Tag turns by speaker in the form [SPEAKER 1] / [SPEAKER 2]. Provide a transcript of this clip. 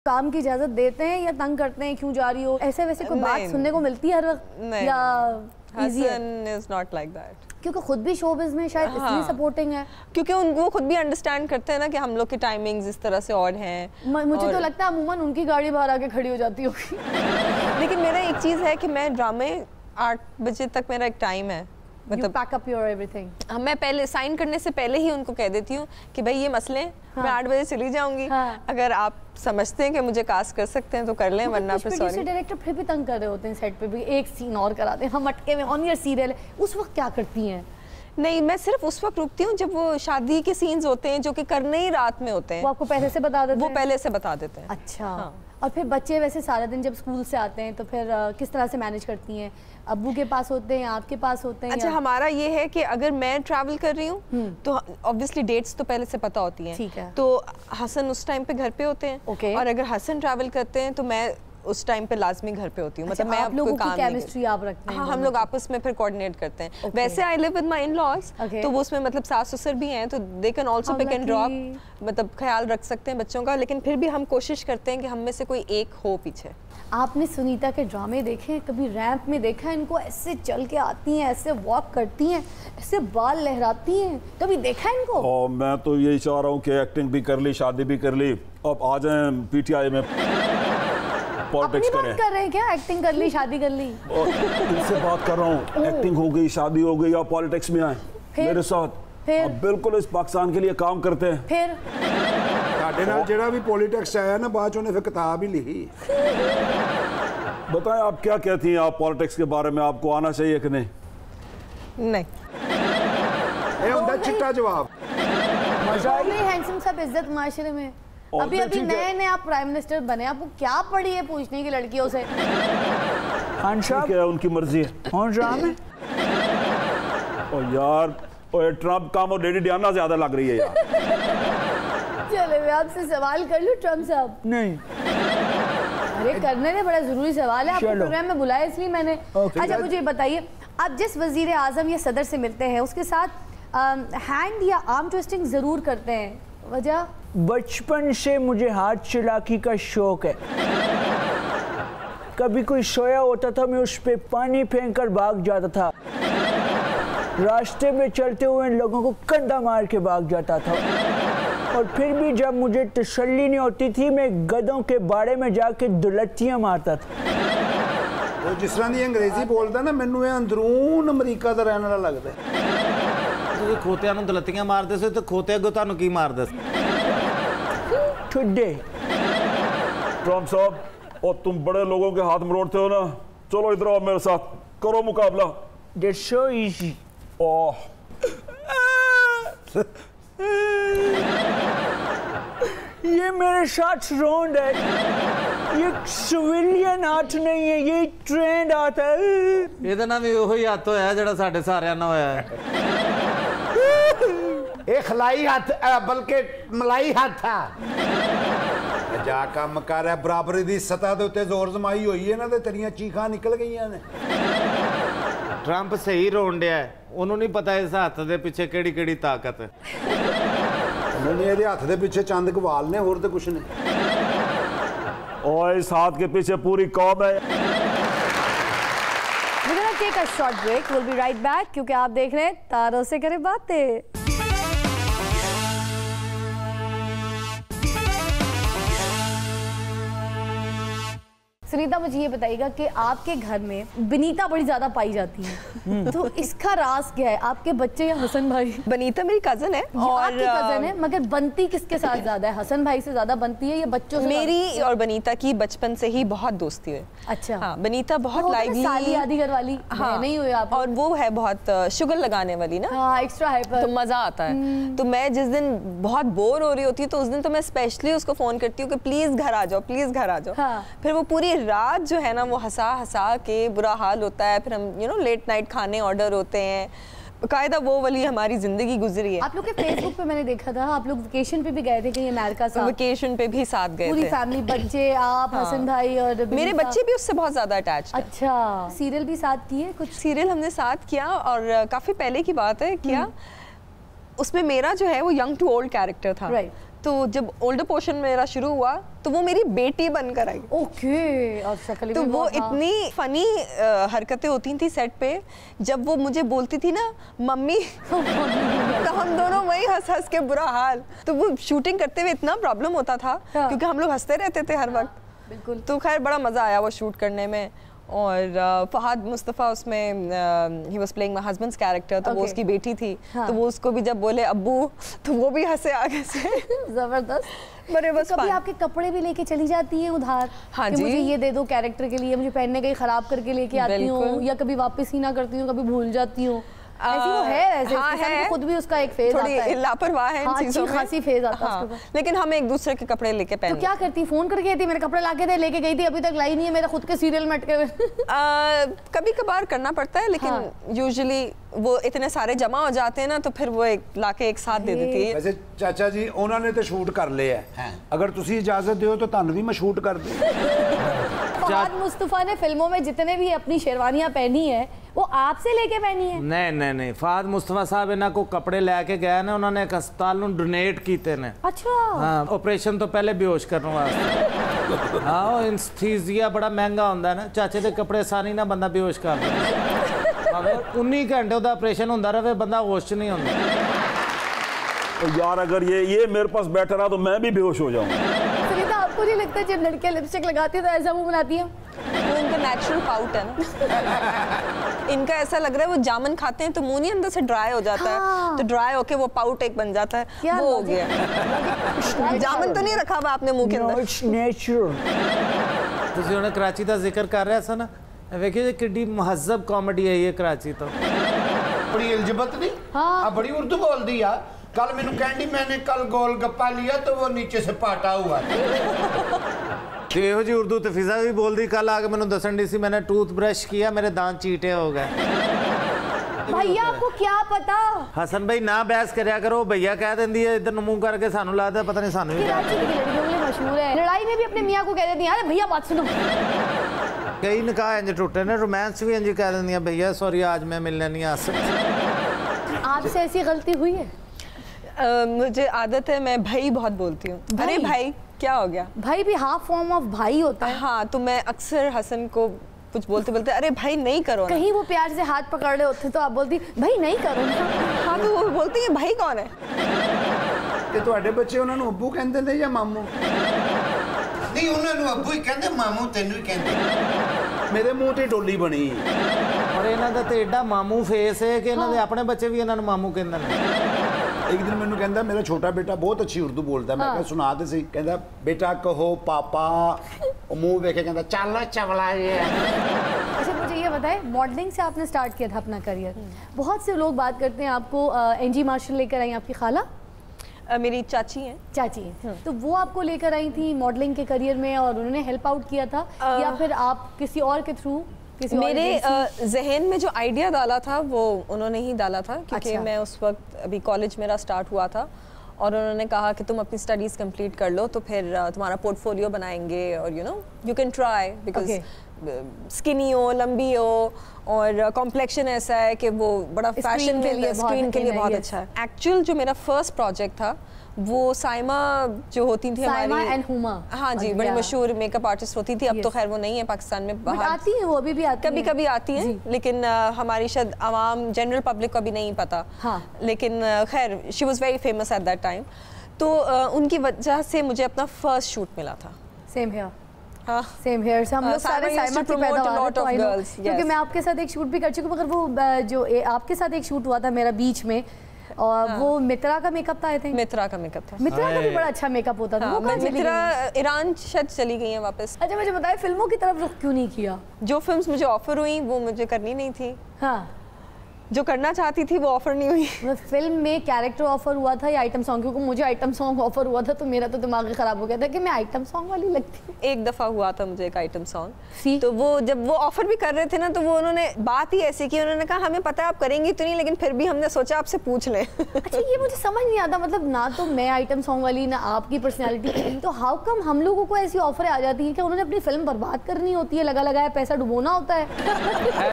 [SPEAKER 1] काम की इजाजत देते हैं या तंग करते हैं, क्यों जा रही हो, ऐसे वैसे कोई बात सुनने को मिलती है हर वक्त? या
[SPEAKER 2] Hasan is not like that,
[SPEAKER 1] क्योंकि खुद भी शोबिज़ में शायद इसलिए सपोर्टिंग है,
[SPEAKER 2] क्योंकि वो खुद भी अंडरस्टैंड करते हैं ना कि हम लोग की टाइमिंग्स इस तरह से और हैं।
[SPEAKER 1] मुझे तो लगता है अमूमन उनकी गाड़ी बाहर आके खड़ी हो जाती होगी।
[SPEAKER 2] लेकिन मेरा एक चीज़ है कि मैं ड्रामे 8 बजे तक मेरा एक टाइम है,
[SPEAKER 1] मतलब पैक अप योर एवरीथिंग।
[SPEAKER 2] मैं पहले साइन करने से पहले ही उनको कह देती हूँ कि भाई ये मसले मैं 8 बजे चली जाऊंगी, अगर आप समझते हैं कि मुझे कास्ट कर सकते हैं तो कर लें, वरना फिर सॉरी।
[SPEAKER 1] डायरेक्टर फिर भी तंग कर रहे होते हैं सेट पे भी, एक सीन और कराते हैं, हम अटके में ऑन योर सीरियल, उस वक्त क्या करती हैं?
[SPEAKER 2] नहीं, मैं सिर्फ उस वक्त रुकती हूँ जब वो शादी के सीन्स होते हैं जो कि करने ही रात में होते हैं।
[SPEAKER 1] वो आपको पहले से बता देते हैं?
[SPEAKER 2] वो पहले से बता देते हैं।
[SPEAKER 1] अच्छा। हाँ। और फिर बच्चे वैसे सारा दिन जब स्कूल से आते हैं तो फिर किस तरह से मैनेज करती हैं? अब्बू के पास होते हैं, आपके पास होते हैं?
[SPEAKER 2] अच्छा, हमारा ये है कि अगर मैं ट्रैवल कर रही हूँ तो ऑब्वियसली डेट्स तो पहले से पता होती हैं।
[SPEAKER 1] ठीक है।
[SPEAKER 2] तो हसन उस टाइम पे घर पे होते हैं, और अगर हसन ट्रैवल करते हैं तो मैं उस टाइम पे लाजमी घर पे होती हूँ।
[SPEAKER 1] मतलब मैं आप लोगों की केमिस्ट्री आप रखते हैं?
[SPEAKER 2] हाँ, हम लोग आपस में फिर कोऑर्डिनेट करते हैं। वैसे I live with my in-laws, तो वो उसमें मतलब सास ससुर भी हैं, तो they can also pick and drop, मतलब ख्याल रख सकते हैं बच्चों का, लेकिन फिर भी हम कोशिश करते हैं कि हम में से कोई एक हो पीछे।
[SPEAKER 1] आपने सुनीता के ड्रामे देखे हैं? कभी रैंप में देखा है इनको ऐसे चल के आती हैं, ऐसे वॉक करती हैं, ऐसे बाल लहराती हैं, कभी देखा है इनको?
[SPEAKER 3] और मैं तो यही चाह रहा हूँ कि एक्टिंग भी कर ली, शादी भी कर ली, अब आ जाएं पीटीआई में पॉलिटिक्स करें।
[SPEAKER 1] कर रहे हैं क्या? एक्टिंग कर ली, शादी कर ली?
[SPEAKER 3] और इनसे बात कर रहा हूँ, एक्टिंग हो गई, शादी हो गई, या पॉलिटिक्स में आए मेरे साथ। अब बिल्कुल इस पाकिस्तान के लिए काम करते हैं।
[SPEAKER 1] फिर
[SPEAKER 4] ਸਾਡੇ ਨਾਲ ਜਿਹੜਾ ਵੀ पॉलिटिक्स आया ना, बाद ਉਹਨੇ फिर किताब ही लिखी।
[SPEAKER 3] बताएं आप क्या कहती हैं, आप पॉलिटिक्स के बारे में आपको आना चाहिए कि नहीं?
[SPEAKER 2] नहीं,
[SPEAKER 4] ये होता चिट्टा जवाब।
[SPEAKER 1] हैंडसम सब इज्जत माशरे में। अभी अभी नए आप प्राइम मिनिस्टर बने, आपको क्या पड़ी है पूछने की लड़कियों से?
[SPEAKER 3] क्या उनकी मर्जी है। और यार ट्रम्प का और लेडी डियाना ज्यादा लग रही है यार।
[SPEAKER 1] चले मैं आपसे सवाल कर लूं ट्रम्प साहब?
[SPEAKER 5] नहीं।
[SPEAKER 1] अरे करने ने, बड़ा जरूरी सवाल है, आपको प्रोग्राम में बुलाया इसलिए मैंने। अच्छा मुझे बताइए, आप जिस वजीर आजम या सदर से मिलते हैं उसके साथ हैंड या आर्म ट्विस्टिंग जरूर करते हैं, वजह?
[SPEAKER 5] बचपन से मुझे हाथ चलाकी का शौक है। कभी कोई सोया होता था, मैं उस पे पानी फेंक कर भाग जाता था, रास्ते में चलते हुए लोगों को कंधा मार के भाग जाता था, और फिर भी जब मुझे तसल्ली नहीं होती थी मैं गधों के बाड़े में जाके दुलत्तियां मारता था।
[SPEAKER 4] वो जिस तरह की अंग्रेजी बोलता ना, मैनू अंदरून अमरीका का रहने वाला लगता है।
[SPEAKER 6] ਤੁਸੀਂ ਖੋਤਿਆਂ ਨੂੰ ਦਲੱਤੀਆਂ ਮਾਰਦੇ ਸੀ ਤੇ ਖੋਤੇ ਅੱਗੋਂ ਤੁਹਾਨੂੰ ਕੀ ਮਾਰਦੇ ਸੀ?
[SPEAKER 5] ठुड्डे।
[SPEAKER 3] ट्रम्प साहब, और तुम बड़े लोगों के हाथ मरोड़ते हो ना, चलो इधर आओ मेरे साथ, करो मुकाबला।
[SPEAKER 5] That's so easy।
[SPEAKER 3] ओह
[SPEAKER 5] ये मेरे साथ रोंड है, ये सिविलियन हाथ नहीं है, ये ट्रेंड हाथ है।
[SPEAKER 6] ਇਹਦਾ ਨਾਮ ਵੀ ਉਹੀ ਹੱਥ ਹੋਇਆ ਜਿਹੜਾ ਸਾਡੇ ਸਾਰਿਆਂ ਨਾਲ ਹੋਇਆ ਹੈ।
[SPEAKER 4] ਇਹ ਖਲਾਈ ਹੱਥ ਬਲਕਿ ਮਲਾਈ ਹੱਥ ਆ। ਜਾ ਕੰਮ ਕਰ ਰਿਹਾ, ਬਰਾਬਰੀ ਦੀ ਸਤਹ ਦੇ ਉੱਤੇ ਜ਼ੋਰ ਜ਼ਮਾਈ ਹੋਈ ਹੈ ਨਾ, ਤੇ ਤੇਰੀਆਂ ਚੀਖਾਂ ਨਿਕਲ ਗਈਆਂ ਨੇ।
[SPEAKER 6] ਟਰੰਪ ਸਹੀ ਰੋਣ ਡਿਆ, ਉਹਨੂੰ ਨਹੀਂ ਪਤਾ ਇਸ ਹੱਥ ਦੇ ਪਿੱਛੇ ਕਿਹੜੀ ਕਿਹੜੀ ਤਾਕਤ ਹੈ।
[SPEAKER 4] नहीं, ये हाथ के पीछे चंद कवाल ने, और तो कुछ नहीं।
[SPEAKER 3] और इस हाथ के पीछे पूरी कौम है।
[SPEAKER 1] We're gonna take a short break. We'll be right back क्योंकि आप देख रहे हैं तारों से करें बातें। सुनीता, मुझे ये बताइएगा कि आपके घर में बनीता बड़ी ज्यादा पाई जाती है, तो इसका राज क्या है? आपके बच्चे या हसन भाई?
[SPEAKER 2] बनीता मेरी कजन है, और
[SPEAKER 1] आपकी कजन है, मगर बनती किसके साथ ज्यादा है? हसन भाई से ज्यादा बनती है या बच्चों से?
[SPEAKER 2] मेरी और बनीता की बचपन से ही बहुत दोस्ती है।
[SPEAKER 1] अच्छा।
[SPEAKER 2] हाँ, बनीता बहुत लाइवली,
[SPEAKER 1] साली आधी घर वाली। हाँ, नहीं हुए आप?
[SPEAKER 2] और वो है बहुत शुगर लगाने वाली ना।
[SPEAKER 1] हाँ, एक्स्ट्रा हाइपर,
[SPEAKER 2] तो मजा आता है। तो मैं जिस दिन बहुत बोर हो रही होती हूँ तो उस दिन तो मैं स्पेशली उसको फोन करती हूँ कि प्लीज घर आ जाओ, प्लीज घर आ जाओ।
[SPEAKER 1] हाँ।
[SPEAKER 2] फिर वो पूरी रात जो है ना, वो हंसा हंसा के बुरा हाल होता है। फिर हम लेट नाइट खाने ऑर्डर होते हैं, कायदा वो वाली हमारी जिंदगी गुजरी है।
[SPEAKER 1] आप लोग के फेसबुक पे मैंने देखा था, आप लोग वेकेशन पे भी गए थे कहीं अमेरिका साथ?
[SPEAKER 2] वेकेशन पे भी साथ गए थे,
[SPEAKER 1] पूरी फैमिली, बच्चे, आप,
[SPEAKER 2] हाँ।
[SPEAKER 1] हसन भाई और
[SPEAKER 2] मेरे बच्चे भी उससे बहुत ज्यादा अटैच हैं।
[SPEAKER 1] अच्छा। सीरियल भी साथ किए? कुछ
[SPEAKER 2] सीरियल हमने साथ किया, और काफी पहले की बात है किया। उसमें मेरा जो है वो यंग टू ओल्ड कैरेक्टर था। तो जब ओल्डर पोर्शन मेरा शुरू हुआ तो वो मेरी बेटी बनकर आई।
[SPEAKER 1] ओके। और शक्ल
[SPEAKER 2] तो वो इतनी फनी हरकतें होती थी सेट पे, जब वो मुझे बोलती थी ना मम्मी तो हम दोनों वही हंस हंस के बुरा हाल। तो वो शूटिंग करते हुए इतना प्रॉब्लम होता था क्योंकि हम लोग हंसते रहते थे हर वक्त।
[SPEAKER 1] बिल्कुल।
[SPEAKER 2] तो खैर बड़ा मज़ा आया वो शूट करने में। और फहद मुस्तफ़ा उसमें he was playing my husbands character, तो वो उसकी बेटी थी। तो वो उसको भी जब बोले अब्बू तो वो भी हंसे आगे से।
[SPEAKER 1] जबरदस्त।
[SPEAKER 2] बड़े बस
[SPEAKER 1] कभी आपके कपड़े भी लेके चली जाती हैं उधार?
[SPEAKER 2] हाँ
[SPEAKER 1] कि
[SPEAKER 2] जी,
[SPEAKER 1] मुझे ये दे दो कैरेक्टर के लिए, मुझे पहनने कहीं खराब करके लेके आती हूँ, या कभी वापस ही ना करती हूँ, कभी भूल जाती हूँ? ऐसी वो है वैसे।
[SPEAKER 2] हाँ है,
[SPEAKER 1] खुद भी उसका एक फेज आता है,
[SPEAKER 2] लापरवाह है इन चीजों में,
[SPEAKER 1] खासी फेज आता है।
[SPEAKER 2] हाँ, लेकिन हम एक दूसरे के कपड़े लेके पहनते।
[SPEAKER 1] तो क्या करती? फोन करके थी मेरे कपड़े लाके दे, लेके गई थी, अभी तक लाई नहीं है, मेरा खुद के सीरियल में अटके हुए।
[SPEAKER 2] कभी कभार करना पड़ता है, लेकिन यूजुअली वो इतने सारे जमा हो जाते हैं ना, तो फिर वो एक लाके एक साथ दे देती है।
[SPEAKER 4] वैसे चाचा जी उन्होंने तो शूट कर लिया है, अगर तुसी इजाजत दो तो तुहानू भी मैं शूट कर दूं।
[SPEAKER 1] फहद मुस्तफा ने फिल्मों में जितने भी अपनी शेरवानियां पहनी है वो आपसे लेके पहनी है?
[SPEAKER 6] नहीं, फहद मुस्तफा साहब इन्हों को कपड़े लैके गए ने, उन्होंने एक अस्पताल नूं डोनेट कीते ने।
[SPEAKER 1] अच्छा।
[SPEAKER 6] हाँ, ऑपरेशन तो पहले बेहोश करने वास्ते। हाँ, एनेस्थीसिया बड़ा महंगा होंदा है ना, चाचे दे कपड़े सारी ना बंदा बेहोश कर दे। 19 घंटे उदा ऑपरेशन होंदा रहे, बंदा होश च नहीं होंदा।
[SPEAKER 3] तो यार अगर ये मेरे पास बैठा रहा तो मैं भी बेहोश हो जाऊंगा।
[SPEAKER 1] आपको नहीं लगता जब लड़कियां लिपस्टिक लगाती है तो ऐसा मुंह बनाती है?
[SPEAKER 2] वो उनका नेचुरल पाउट है ना। इनका ऐसा लग रहा है वो जामुन खाते हैं तो मुंह नहीं अंदर से ड्राई हो जाता है, तो ड्राई होके वो पाउट एक बन जाता है, वो हो गया। जामुन तो नहीं रखा हुआ आपने मुंह के अंदर?
[SPEAKER 5] नेचुरल।
[SPEAKER 6] ਤੁਸੀਂ ਉਹਨੇ ਕਰਾਚੀ ਦਾ ਜ਼ਿਕਰ ਕਰ ਰਿਹਾ ਸੀ ਨਾ, ਵੇਖਿਓ ਕਿੱਡੀ ਮਹਜ਼ਬ ਕਾਮੇਡੀ ਹੈ ਇਹ ਕਰਾਚੀ ਤੋਂ।
[SPEAKER 4] बड़ी इलिजबत नहीं? हाँ, बड़ी उर्दू बोल दी यार। कल मैंने कैंडी, मैंने कल गोलगप्पा लिया तो वो नीचे से पाटा हुआ।
[SPEAKER 6] तो ਇਹੋ जी उर्दू तो फिजा भी बोल दी, कल आके मैंने दसन डी सी मैंने टूथ ब्रश किया, मेरे दांत चीटे हो गए।
[SPEAKER 1] भैया आपको क्या पता?
[SPEAKER 6] हसन भाई ना बहस करया करो, भैया कह देंदी है इधर मुंह करके, सानू लगता पता नहीं सानू भी
[SPEAKER 1] कराची की लड़कियों के लिए मशहूर है, लड़ाई में भी अपने मियां को कह देती हैं अरे भैया बात सुनो।
[SPEAKER 6] कई निकाह इंज टूटे ने, रोमांस भी इंज कह देंदी है भैया सॉरी आज मैं मिलने नहीं आ सकती।
[SPEAKER 1] आपसे ऐसी गलती हुई है?
[SPEAKER 2] मुझे आदत है, मैं भाई बहुत बोलती हूँ। अरे भाई क्या हो गया? भाई
[SPEAKER 1] भी हाफ फॉर्म ऑफ भाई होता है।
[SPEAKER 2] हाँ, तो मैं अक्सर हसन को कुछ बोलते बोलते अरे भाई नहीं करो ना।
[SPEAKER 1] कहीं वो प्यार से हाथ पकड़ रहे होते तो आप बोलती भाई नहीं करो ना।
[SPEAKER 2] हाँ, तो वो बोलती है भाई कौन है?
[SPEAKER 4] ਤੇ ਤੁਹਾਡੇ ਬੱਚੇ ਉਹਨਾਂ ਨੂੰ ਅੱਬੂ ਕਹਿੰਦੇ ਨੇ ਜਾਂ ਮਾਮੂ?
[SPEAKER 7] ਨਹੀਂ ਉਹਨਾਂ ਨੂੰ ਅੱਬੂ ਹੀ ਕਹਿੰਦੇ, ਮਾਮੂ ਤੈਨੂੰ ਹੀ ਕਹਿੰਦੇ।
[SPEAKER 4] ਮੇਰੇ ਮੂੰਹ ਤੇ ਡੋਲੀ ਬਣੀ।
[SPEAKER 6] और ਇਹਨਾਂ ਦਾ ਤੇ ਐਡਾ ਮਾਮੂ ਫੇਸ ਹੈ ਕਿ ਇਹਨਾਂ ਦੇ ਆਪਣੇ ਬੱਚੇ ਵੀ ਇਹਨਾਂ ਨੂੰ ਮਾਮੂ ਕਹਿੰਦੇ ਨੇ।
[SPEAKER 4] एक दिन मैंने कहता मेरा छोटा बेटा बहुत अच्छी उर्दू बोलता है, मैं कहा सुना दे सही, कहता बेटा कहो पापा, मुंह देखे कहता चल चवला ये।
[SPEAKER 1] अच्छा मुझे ये बताएं, मॉडलिंग से आपने स्टार्ट किया था अपना करियर, बहुत से लोग बात करते हैं आपको एनजी मार्शल लेकर आई आपकी खाला?
[SPEAKER 2] मेरी चाची हैं।
[SPEAKER 1] चाची हैं। तो वो आपको लेकर आई थी मॉडलिंग के करियर में और उन्होंने हेल्प आउट किया था, या फिर आप किसी और के थ्रू?
[SPEAKER 2] मेरे जहन में जो आइडिया डाला था वो उन्होंने ही डाला था, क्योंकि मैं उस वक्त अभी कॉलेज मेरा स्टार्ट हुआ था और उन्होंने कहा कि तुम अपनी स्टडीज़ कंप्लीट कर लो तो फिर तुम्हारा पोर्टफोलियो बनाएंगे और you can try, because skinny हो, लंबी हो और कॉम्प्लेक्शन ऐसा है कि वो बड़ा फैशन के लिए, स्क्रीन के लिए बहुत अच्छा है। एक्चुअल जो मेरा फर्स्ट प्रोजेक्ट था वो साइमा जो होती थी हमारी
[SPEAKER 1] एंड हुमा,
[SPEAKER 2] हाँ जी, बड़ी मशहूर मेकअप आर्टिस्ट होती थी। अब तो खैर वो नहीं है पाकिस्तान में, बाहर
[SPEAKER 1] आती है, वो अभी भी आती
[SPEAKER 2] कभी कभी आती हैं, लेकिन हमारी शायद आवाम जनरल पब्लिक को अभी नहीं पता। हाँ। लेकिन खैर she was very famous at that time, तो उनकी वजह से मुझे अपना फर्स्ट शूट मिला था।
[SPEAKER 1] Same here. हाँ, सेम हेयर से हम लोग सारे साइमा की पैदावार तो क्योंकि मैं आपके साथ एक शूट भी कर चुकी हूँ, मगर वो जो आपके साथ एक शूट हुआ था मेरा बीच में, और वो मित्रा का मेकअप था, आई थिंक
[SPEAKER 2] मित्रा का मेकअप था।
[SPEAKER 1] मित्रा का भी बड़ा अच्छा मेकअप होता था।
[SPEAKER 2] हाँ, वो मित्रा ईरान शायद चली गई है वापस।
[SPEAKER 1] अच्छा मुझे बताएं, फिल्मों की तरफ रुख क्यों नहीं किया?
[SPEAKER 2] जो फिल्म्स मुझे ऑफर हुई वो मुझे करनी नहीं थी।
[SPEAKER 1] हाँ,
[SPEAKER 2] जो करना चाहती थी वो ऑफर नहीं हुई।
[SPEAKER 1] फिल्म में कैरेक्टर ऑफर हुआ था या आइटम सॉन्ग? क्योंकि मुझे आइटम सॉन्ग ऑफर हुआ था तो मेरा तो दिमाग ही खराब हो गया था कि मैं आइटम सॉन्ग वाली लगती हूँ।
[SPEAKER 2] एक दफ़ा हुआ था मुझे एक आइटम सॉन्ग, तो वो जब वो ऑफर भी कर रहे थे ना, तो वो उन्होंने बात ही ऐसी की, उन्होंने कहा हमें पता है आप करेंगी तो नहीं, लेकिन फिर भी हमने सोचा आपसे पूछ लें।
[SPEAKER 1] अच्छा, ये मुझे समझ नहीं आता, मतलब ना तो मैं आइटम सॉन्ग वाली ना आपकी पर्सनैलिटी, तो हाउ कम हम लोगों को ऐसी ऑफर आ जाती है कि उन्होंने अपनी फिल्म बर्बाद करनी होती है, लगा लगाया पैसा डुबोना होता है।